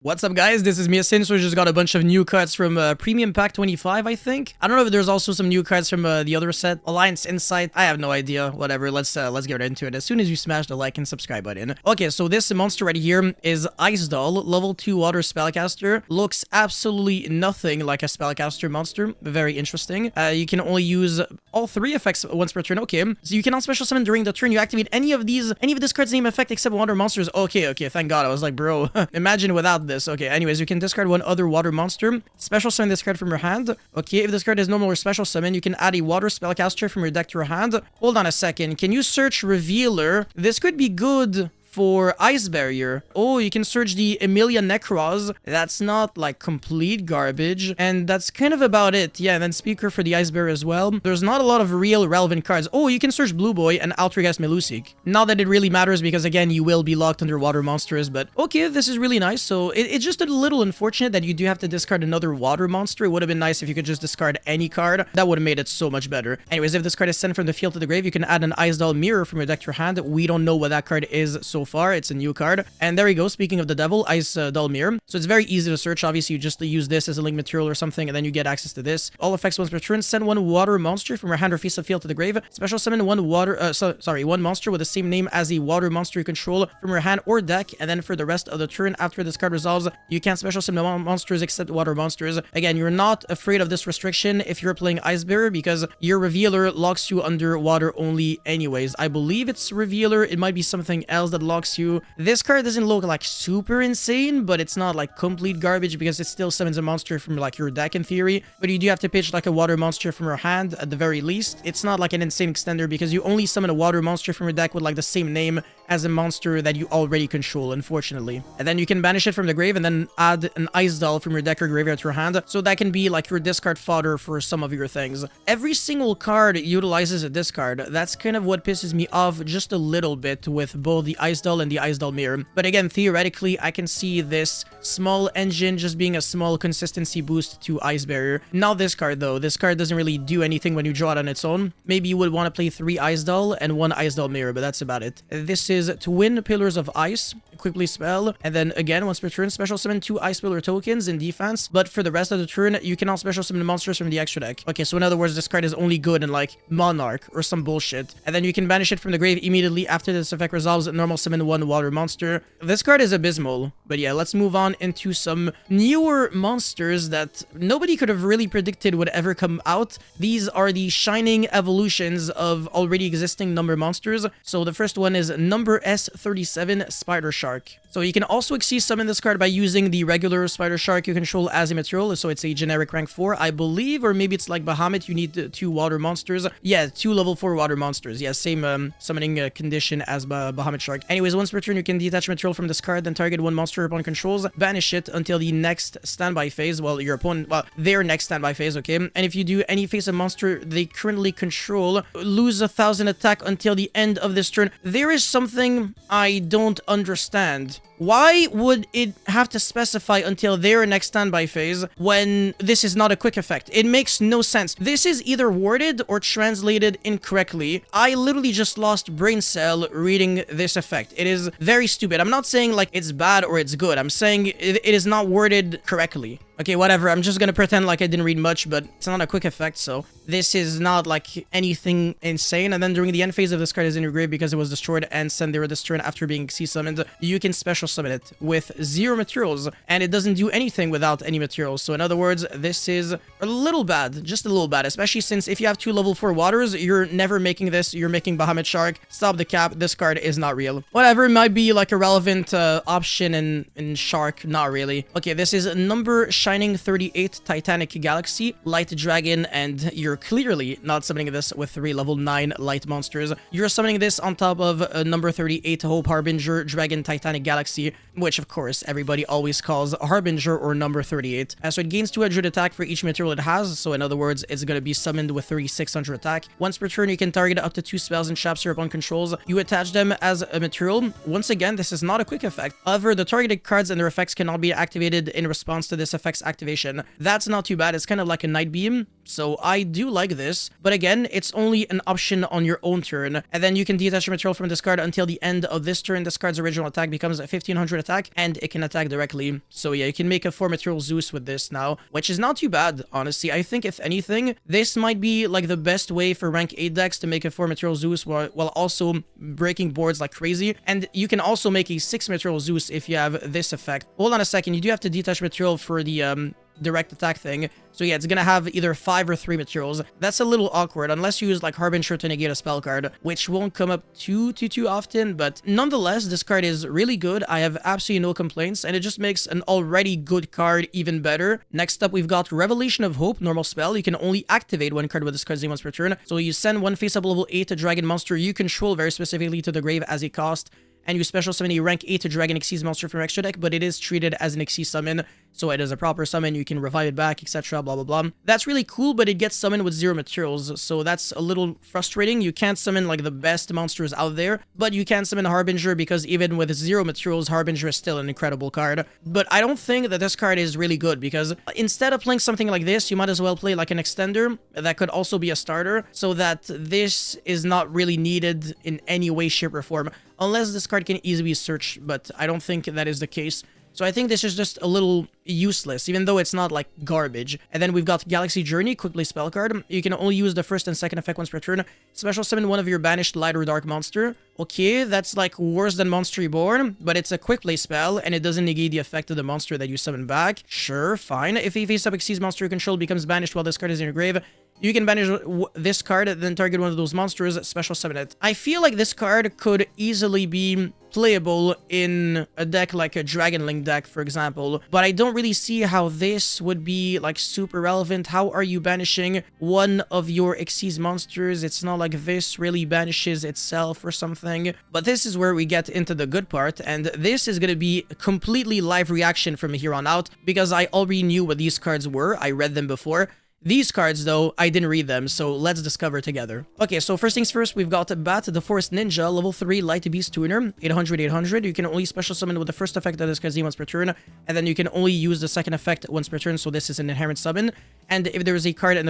What's up, guys? This is Miasin. So we just got a bunch of new cards from Premium Pack 25, I think. I don't know if there's also some new cards from the other set, Alliance Insight. I have no idea. Whatever. Let's get right into it as soon as you smash the like and subscribe button. Okay, so this monster right here is Ice Doll, level 2 water spellcaster. Looks absolutely nothing like a spellcaster monster. Very interesting. You can only use all 3 effects once per turn. Okay, so you cannot special summon during the turn you activate any of this card's name effect except water monsters. Okay, thank God. I was like, bro, imagine without this. Okay, anyways, you can discard one other water monster, special summon this card from your hand. Okay, if this card is normal or special summon, you can add a water spellcaster from your deck to your hand. Hold on a second. Can you search Revealer? This could be good for Ice Barrier. Oh, you can search the Emilia Necros. That's not like complete garbage. And that's kind of about it. Yeah, and then Speaker for the Ice Barrier as well. There's not a lot of real relevant cards. Oh, you can search Blue Boy and Altergeist Melusik. Not that it really matters because again, you will be locked under water monsters, but okay, this is really nice. So it's just a little unfortunate that you do have to discard another water monster. It would have been nice if you could just discard any card. That would have made it so much better. Anyways, if this card is sent from the field to the grave, you can add an Ice Doll Mirror from your deck to your hand. We don't know what that card is so far. It's a new card. And there you go. Speaking of the devil, Ice Doll Mirror. So it's very easy to search. Obviously, you just use this as a link material or something, and then you get access to this. All effects once per turn. Send one water monster from your hand or face of field to the grave. Special summon one one monster with the same name as a water monster you control from your hand or deck. And then for the rest of the turn, after this card resolves, you can't special summon monsters except water monsters. Again, you're not afraid of this restriction if you're playing Ice Bearer because your Revealer locks you under water only anyways. I believe it's Revealer. It might be something else that locks you. This card doesn't look like super insane, but it's not like complete garbage because it still summons a monster from like your deck in theory. But you do have to pitch like a water monster from your hand at the very least. It's not like an insane extender because you only summon a water monster from your deck with like the same name as a monster that you already control, unfortunately. And then you can banish it from the grave and then add an Ice Doll from your deck or graveyard to your hand. So that can be like your discard fodder for some of your things. Every single card utilizes a discard. That's kind of what pisses me off just a little bit with both the Ice Doll and the Ice Doll Mirror. But again, theoretically, I can see this small engine just being a small consistency boost to Ice Barrier. Not this card though. This card doesn't really do anything when you draw it on its own. Maybe you would want to play 3 Ice Doll and 1 Ice Doll Mirror, but that's about it. This is Twin Pillars of Ice. Quickly spell, and then again, once per turn, special summon 2 Ice Pillar tokens in defense, but for the rest of the turn, you cannot special summon monsters from the extra deck. Okay, so in other words, this card is only good in like Monarch or some bullshit. And then you can banish it from the grave immediately after this effect resolves, normal summon 1 water monster. This card is abysmal, but yeah, let's move on into some newer monsters that nobody could have really predicted would ever come out. These are the shining evolutions of already existing number monsters. So the first one is number S37 Spider Shark. So you can also Xyz summon this card by using the regular Spider Shark you control as a material. So it's a generic rank 4, I believe, or maybe it's like Bahamut, you need 2 water monsters. Yeah, 2 level 4 water monsters. Yeah, same summoning condition as Bahamut Shark. Anyways, once per turn, you can detach material from this card, then target 1 monster upon controls, banish it until the next standby phase. Well, your opponent, well, their next standby phase, okay? And if you do any face of monster they currently control, lose 1,000 attack until the end of this turn. There is something I don't understand. Why would it have to specify until their next standby phase when this is not a quick effect? It makes no sense. This is either worded or translated incorrectly. I literally just lost brain cell reading this effect. It is very stupid. I'm not saying like it's bad or it's good. I'm saying it is not worded correctly. Okay, whatever. I'm just gonna pretend like I didn't read much, but it's not a quick effect, so this is not like anything insane. And then during the end phase of this card is in your grave because it was destroyed and sent there this turn after being Xyz summoned, you can special summon it with 0 materials, and it doesn't do anything without any materials. So in other words, this is a little bad, just a little bad, especially since if you have 2 level 4 waters, you're never making this, you're making Bahamut Shark. Stop the cap, this card is not real. Whatever, it might be like a relevant option in Shark, not really. Okay, this is number Shining 38 Titanic Galaxy Light Dragon, and you're clearly not summoning this with 3 level 9 light monsters. You're summoning this on top of number 38 Hope Harbinger Dragon Titanic Galaxy, which of course everybody always calls Harbinger or number 38. So it gains 200 attack for each material it has, so in other words, it's going to be summoned with 3600 attack. Once per turn, you can target up to 2 spells and traps upon controls. You attach them as a material. Once again, this is not a quick effect. However, the targeted cards and their effects cannot be activated in response to this effect's activation. That's not too bad. It's kind of like a Night Beam. So I do like this, but again, it's only an option on your own turn, and then you can detach your material from this card until the end of this turn. This card's original attack becomes a 1500 attack, and it can attack directly. So yeah, you can make a 4 material Zeus with this now, which is not too bad, honestly. I think if anything, this might be like the best way for rank 8 decks to make a 4 material Zeus while also breaking boards like crazy. And you can also make a 6 material Zeus if you have this effect. Hold on a second, you do have to detach material for the direct attack thing. So yeah, it's gonna have either 5 or 3 materials. That's a little awkward unless you use like Harbinger to negate a spell card, which won't come up too often, but nonetheless, this card is really good. I have absolutely no complaints, and it just makes an already good card even better. Next up, we've got Revelation of Hope, normal spell. You can only activate 1 card with this card's name once per turn. So you send 1 face-up level 8 dragon monster you control very specifically to the grave as a cost, and you special summon a rank 8 Dragon Xyz monster from your extra deck, but it is treated as an Xyz summon, so it is a proper summon, you can revive it back, etc, blah blah blah. That's really cool, but it gets summoned with 0 materials, so that's a little frustrating. You can't summon like the best monsters out there, but you can summon Harbinger because even with 0 materials, Harbinger is still an incredible card. But I don't think that this card is really good, because instead of playing something like this, you might as well play like an extender that could also be a starter, so that this is not really needed in any way, shape, or form. Unless this card can easily search, but I don't think that is the case. So I think this is just a little useless, even though it's not like garbage. And then we've got Galaxy Journey, quick play spell card. You can only use the first and second effect once per turn. Special summon 1 of your banished light or dark monster. Okay, that's like worse than Monster Reborn, but it's a quick play spell, and it doesn't negate the effect of the monster that you summon back. Sure, fine. If a face-up Xyz monster you control becomes banished while this card is in your grave, you can banish this card, then target one of those monsters, special summon it. I feel like this card could easily be playable in a deck like a Dragon Link deck, for example, but I don't really see how this would be like super relevant. How are you banishing one of your Xyz monsters? It's not like this really banishes itself or something. But this is where we get into the good part, and this is going to be completely live reaction from here on out, because I already knew what these cards were. I read them before. These cards, though, I didn't read them, so let's discover together. Okay, so first things first, we've got Bat, the Forest Ninja, level 3, Light Beast Tuner, 800. You can only special summon with the first effect of this card's name once per turn, and then you can only use the second effect once per turn, so this is an inherent summon. And if there is a card in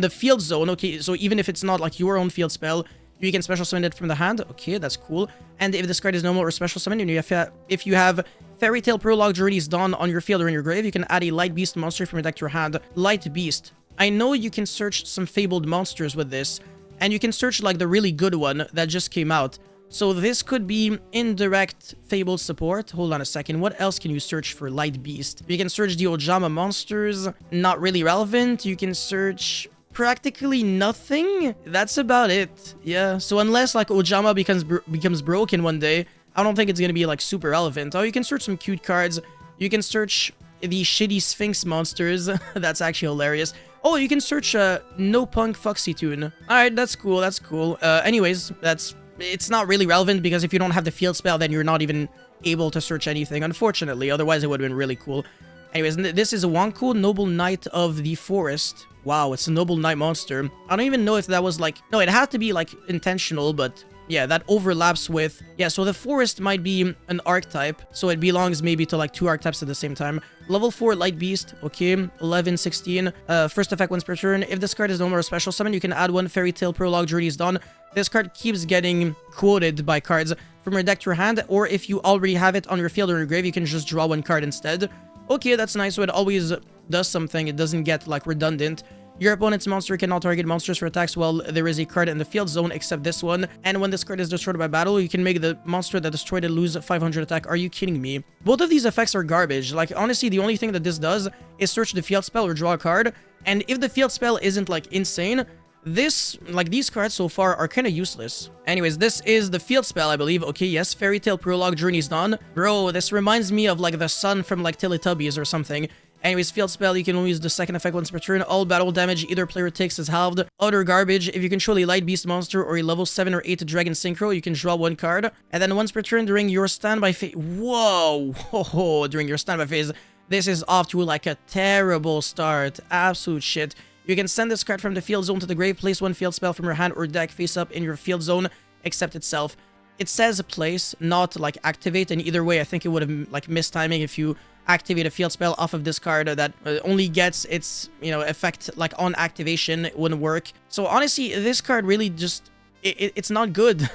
the field zone, okay, so even if it's not like your own field spell, you can special summon it from the hand. Okay, that's cool. And if this card is normal or special summon, and if you have Fairy Tale Prologue Journey's Dawn on your field or in your grave, you can add a Light Beast monster from your deck to your hand. Light Beast. I know you can search some fabled monsters with this, and you can search like the really good one that just came out. So this could be indirect fabled support. Hold on a second. What else can you search for Light Beast? You can search the Ojama monsters. Not really relevant. You can search practically nothing. That's about it. Yeah. So unless like Ojama becomes broken one day, I don't think it's gonna be like super relevant. Oh, you can search some cute cards. You can search the shitty Sphinx monsters. That's actually hilarious. Oh, you can search No Punk Foxy Tune. Alright, that's cool. That's cool. Anyways, it's not really relevant because if you don't have the field spell, then you're not even able to search anything, unfortunately. Otherwise, it would have been really cool. Anyways, this is a Wonko, Noble Knight of the Forest. Wow, it's a Noble Knight monster. I don't even know if that was like... No, it had to be like intentional, but yeah, that overlaps with... Yeah, so the Forest might be an archetype, so it belongs maybe to like 2 archetypes at the same time. Level 4 Light Beast, okay, 11, 16. First effect once per turn. If this card is no more a special summon, you can add 1 Fairy Tale Prologue Journey's Dawn. This card keeps getting quoted by cards from your deck to your hand, or if you already have it on your field or your grave, you can just draw 1 card instead. Okay, that's nice, so it always does something. It doesn't get like redundant. Your opponent's monster cannot target monsters for attacks while there is a card in the field zone except this one. And when this card is destroyed by battle, you can make the monster that destroyed it lose 500 attack. Are you kidding me? Both of these effects are garbage. Like, honestly, the only thing that this does is search the field spell or draw a card. And if the field spell isn't, like, insane, these cards so far are kind of useless. Anyways, this is the field spell, I believe. Okay, yes, Fairy Tale Prologue Journey's Dawn. Bro, this reminds me of, like, the sun from, like, Teletubbies or something. Anyways, field spell, you can only use the second effect once per turn. All battle damage either player takes is halved. Utter garbage. If you control a Light Beast monster or a level 7 or 8 Dragon Synchro, you can draw 1 card. And then once per turn during your standby phase... Whoa! Ho, during your standby phase, this is off to like a terrible start. Absolute shit. You can send this card from the field zone to the grave, place 1 field spell from your hand or deck face up in your field zone, except itself. it says place, not like activate, and either way I think it would have like missed timing if you activate a field spell off of this card that only gets its, you know, effect like on activation. It wouldn't work. So honestly, this card really just it's not good.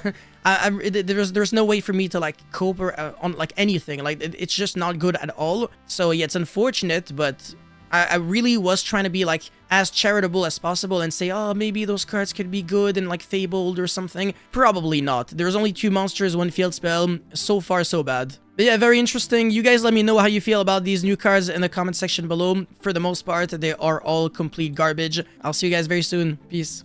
There's no way for me to like cope on like anything. Like it's just not good at all. So yeah, it's unfortunate, but I really was trying to be like as charitable as possible and say, oh, maybe those cards could be good and like fabled or something. Probably not. There's only 2 monsters, 1 field spell. So far, so bad. But yeah, very interesting. You guys let me know how you feel about these new cards in the comment section below. For the most part, they are all complete garbage. I'll see you guys very soon. Peace.